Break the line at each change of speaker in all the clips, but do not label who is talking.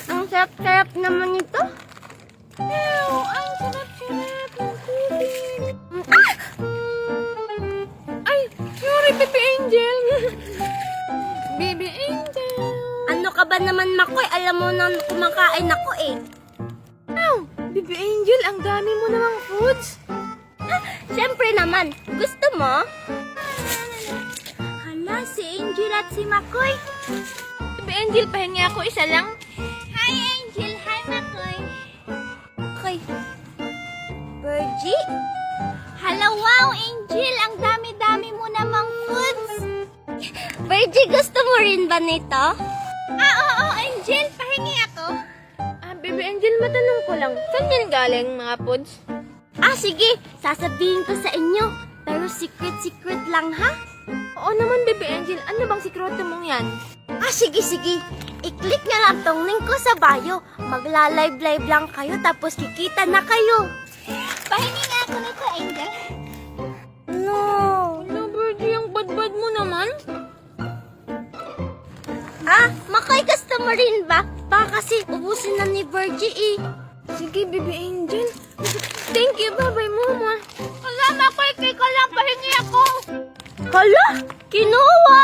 Ang sarap-sarap naman ito.
Ew, ang sarap-sarap ng cookie. Ay, sorry, Baby Angel. Baby Angel.
Ano ka ba naman, Makoy? Alam mo na kumakain ako eh.
Ew, Baby Angel, ang dami mo namang foods.
Siyempre naman. Gusto mo? Hala, si Angel at si Makoy.
Baby Angel, pahingi ako isa lang.
Hi, Angel. Hi, Makoy. Okay. Virgie? Hala, wow, Angel. Ang dami-dami mo namang foods. Virgie, gusto mo rin ba nito? Oo, Angel. Pahingi ako.
Baby Angel, matanong ko lang. Saan yan galing mga foods?
Sige. Sasabihin ko sa inyo. Pero secret lang, ha?
Oo naman, Baby Angel. Ano bang sikreto mong yan?
Sige. I-click na lang tong link ko sa bio. Magla-live lang kayo tapos kikita na kayo. Pahingi nga ako nito, Angel. No.
Ano, Birdie, ang bad-bad mo naman?
Makoy, gusto mo rin ba? Baka kasi ubusin na ni Virgie eh.
Sige, Baby Angel. Thank you, bye-bye, Mama.
Hala, Makoy, kay ka lang, pahingi ako. Hala, kinuha.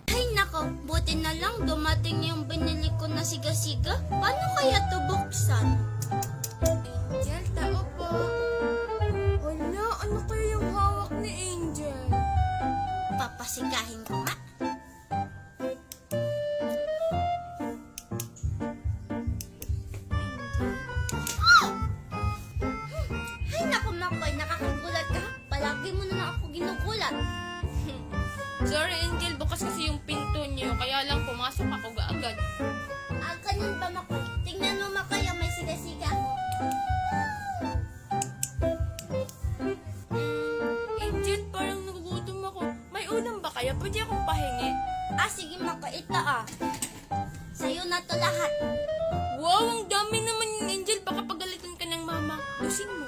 Ay, nako, buti na lang dumating yung binili ko na siga-siga. Paano kaya to buksan?
Angel, tao po. Wala, ano kaya yung hawak ni Angel?
Papasigahin ko nga. Ay, naku, Makoy, nakakagulat ka. Palagi mo na lang ako ginugulat.
Sorry, Angel. Bukas kasi yung pinto niyo. Kaya lang pumasok ako agad.
Ganun ba, Makoy? Tingnan mo, Makoy, may siga-siga ako.
Angel, parang nagugutom ako. May ulam ba kaya? Pwede akong pahingi.
Sige, Makoy, ito sa'yo na to lahat.
Wow, ang dami naman yung Angel. Baka pagalitan ka ng mama. Lusin mo.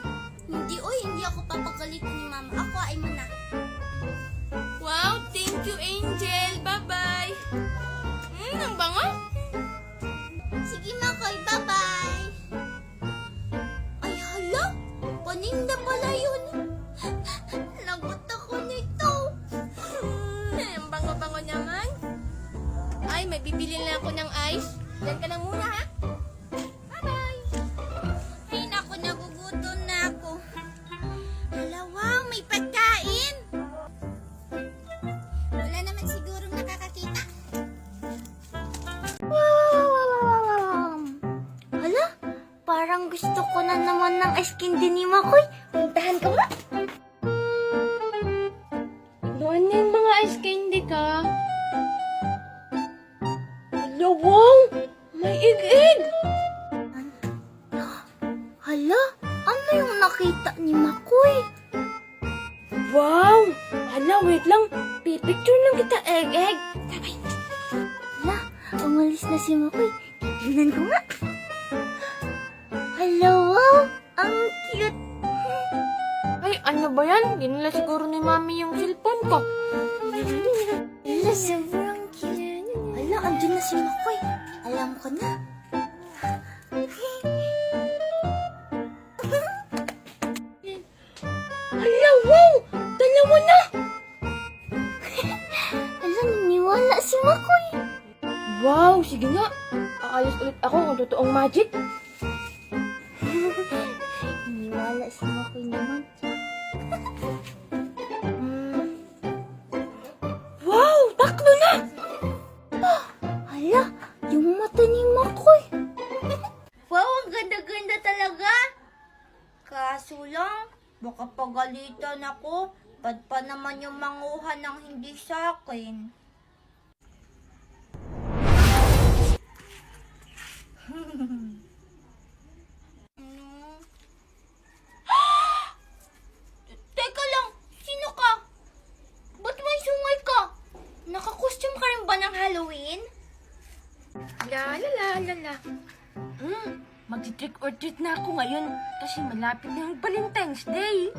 Hindi ako papagalitan ni Mama. Ako ay mana.
Wow, thank you, Angel. Bye-bye. Ang bango.
Sige, Makoy, bye-bye. Ay, hala, paninda pala yun. Lagot ako nito.
Ang bango-bango naman. Ay, may bibili na ako ng ice. Diyan ka lang muna, ha? Bye-bye.
Ay, naku, nagugutom na ako. Hala, wow, may pagkain. Wala naman sigurong nakakakita. Wow! Hala, parang gusto ko na naman ng ice candy ni Makoy. Puntahan ko nga.
Doon na yung mga ice candy ka. Hala, wow! May ig-ig!
Hala, ano yung nakita ni Makoy?
Wow! Hala, wait lang. Pipicture lang kita, egg-egg.
Sabay. Hala, umalis na si Makoy. Tignan ko nga. Hala, wow! Ang cute!
Ay, ano ba yan? Ginala siguro ni Mami yung cellphone ko.
Hala, sobrang cute. Hala, andyan na si Makoy. Alam ko na.
Hala, wow! Dalawa na!
Hala, niniwala si Makoy.
Wow, sige nga. Aalis ulit ako kung totoong magic.
Niniwala si Makoy naman.
Wow, taklo na!
Hala, yung mata ni Makoy. Wow, ang ganda-ganda talaga. Kaso lang, baka pagalitan ako. Ba't pa naman yung manguha ng hindi sa akin? Teka lang, sino ka? Ba't may sungay ka? Naka-costume ka rin ba ng Halloween?
La la la la la. Mag-trick or treat na ako ngayon kasi malapit na yung Valentine's Day.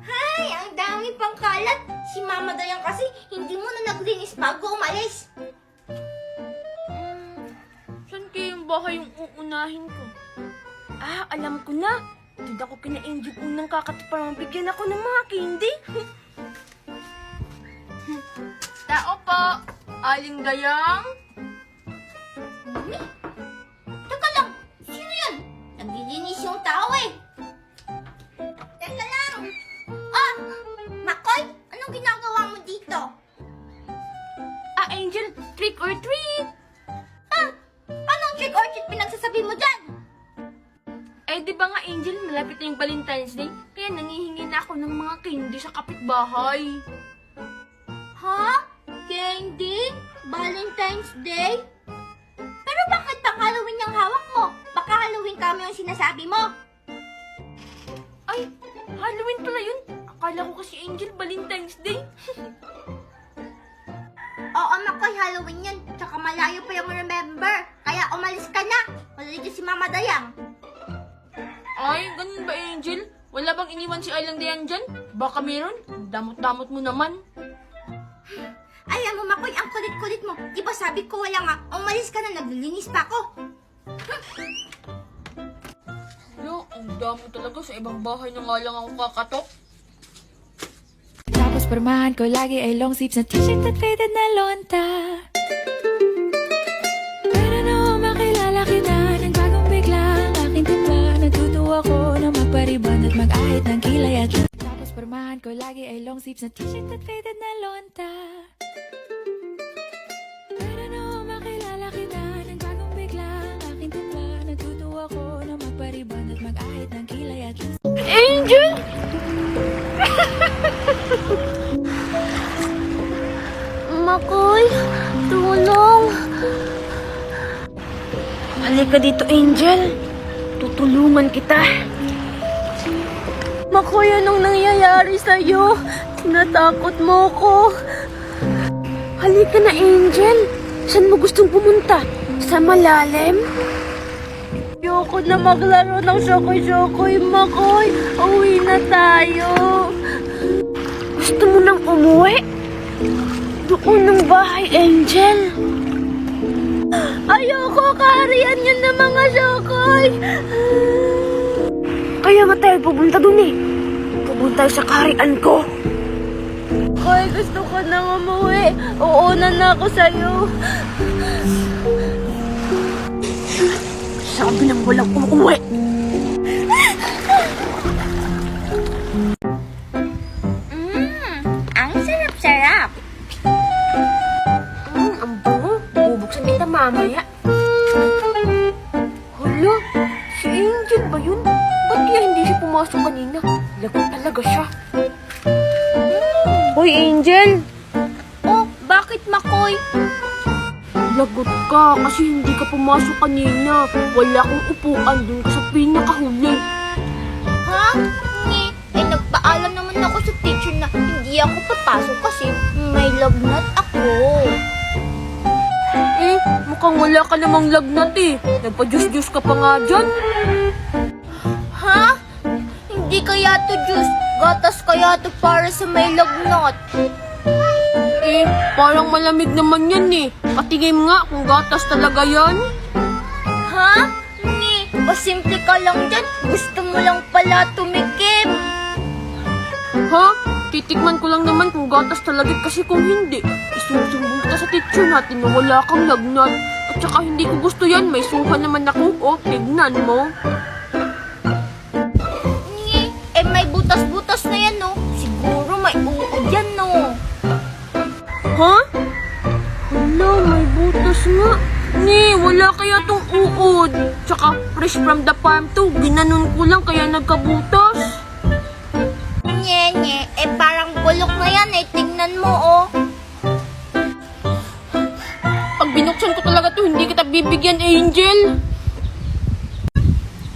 Hay, ang dami pang kalat. Si Mama Dayan kasi, hindi mo na naglinis bago umalis.
Saan kaya yung bahay yung uunahin ko? Ah, alam ko na. Doon ako kina Angel unang kakatiparang bigyan ako ng mga candy. Tao po, Aling Dayang.
Teka lang, sino yan? Naglilinis yung tao eh. Teka lang. Ah, Makoy, anong ginagawa mo dito?
Ah, Angel, trick or treat.
Ah, anong trick or treat pinagsasabi mo dyan?
Eh, di ba nga, Angel, malapit na yung Valentine's Day? Kaya nangihingi na ako ng mga candy sa kapitbahay.
Ha? Candy? Valentine's Day? Pero bakit pang Halloween yung hawak mo? Baka Halloween kami yung sinasabi mo.
Ay, Halloween pala yun. Akala ko kasi, Angel, Valentine's Day.
Oo, Makoy, Halloween yun. Tsaka malayo pa yung remember. Kaya umalis ka na. Wala dito si Mama Dayang.
Ay, ganun ba, Angel? Wala bang iniwan si Alang Dayan dyan? Baka meron? Damot-damot mo naman.
Alam mo, Makoy, ang kulit-kulit mo. Di ba sabi ko wala nga, umalis ka na, naglilinis pa ako.
Yo, ang damo talaga. Sa ibang bahay na nga lang ako kakatok.
Tapos pormahan ko lagi ay long sleeves na t-shirt at faded na lonta. Pero no, makilala kita ng bagong bigla ang aking timpla. Natutuwa ko na magpariban at mag-ahit ng kilay at tapos pormahan ko lagi ay long sleeves na t-shirt at faded na lonta. Pero no, makilala kita ng bagong bigla ang aking timpla. Natutuwa ko na magpariban at mag-ahit ng kilay at
Angel!
Makoy, tulong.
Halika dito, Angel. Tutulungan kita. Makoy, anong nangyayari sa'yo? Tinatakot mo ko. Halika na, Angel. Saan mo gustong pumunta? Sa malalim? Ayoko na maglaro ng shokoy-shokoy, Makoy. Uwi na tayo. Gusto mo nang umuwi? Doon ng bahay, Angel. Ayoko, kaharian yun ng mga shokoy. Kaya nga tayo pupunta dun eh. Pupunta tayo sa kaharian ko. Ay, gusto ko nang umuwi. Uuna na ako sa'yo. Sabi nang walang umuwi.
Ang sarap-sarap.
Ang bango. Bubuksan kita mamaya. Hala, si Angel ba yun? Ba't kaya hindi siya pumasok kanina? Lagot talaga siya. Hoy, Angel!
Oh, bakit, Makoy?
Lagot ka kasi hindi ka pumasok kanina. Wala akong upuan dun ka sa pinakahuli.
Ha? Nagpaalam naman ako sa teacher na hindi ako papasok kasi may lagnat ako.
Eh, mukhang wala ka namang lagnat eh. Nagpa-juice-juice ka pa nga dyan.
Ha? Hindi kaya to juice. Gatas kaya to para sa may lagnat.
Eh, parang malamig naman yan eh. Patingin nga kung gatas talaga yan.
Ha? O simple ka lang dyan. Gusto mo lang pala tumikim.
Ha? Titikman ko lang naman kung gatas talaga kasi kung hindi, isusumbong kita sa teacher natin na wala kang lagnat. At saka hindi ko gusto yan, may suha naman ako. O, tignan mo.
May butas-butas na yan, no? Siguro may uod yan, no?
Ha? Hala, may butas nga. Wala kaya tong uod. Tsaka, fresh from the farm to. Ginanon ko lang kaya nagkabutas.
Nye, parang bulok na yan, Tingnan mo, oh.
Pag binuksan ko talaga to, hindi kita bibigyan, Angel.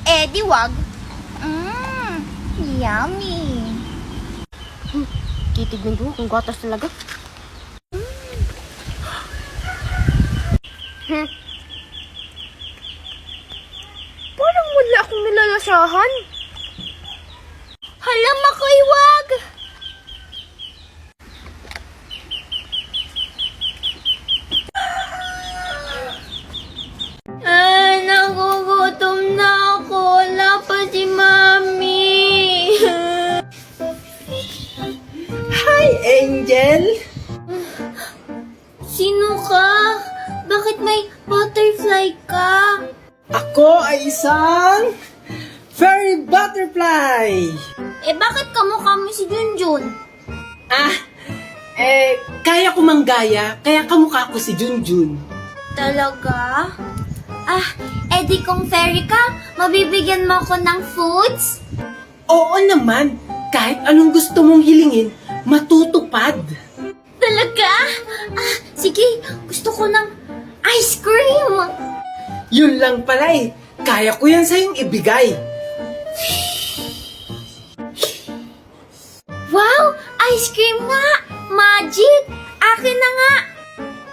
Di wag. Yummy.
Titignan ko kung gatas talaga. Parang wala akong nilalasahan.
Hala, Makoy, wag! Sino ka? Bakit may butterfly ka?
Ako ay isang fairy butterfly!
Bakit kamukha mo si Junjun?
Kaya ko manggaya, kaya kamukha ko si Junjun.
Talaga? Di kung fairy ka, mabibigyan mo ako ng foods?
Oo naman, kahit anong gusto mong hilingin, matutupad.
Talaga? Sige, gusto ko ng ice cream.
Yun lang pala eh, kaya ko yan sa'yong ibigay.
Wow! Ice cream nga! Magic! Akin na nga!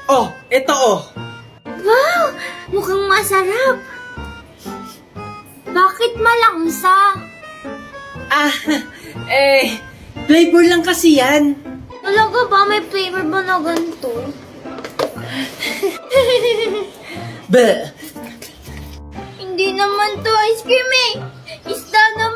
Oh, eto oh.
Wow! Mukhang masarap! Bakit malangsa?
Flavor lang kasi yan.
Talaga ba? May flavor ba na ganito?
Bleh.
Hindi naman to ice cream eh! Isda naman!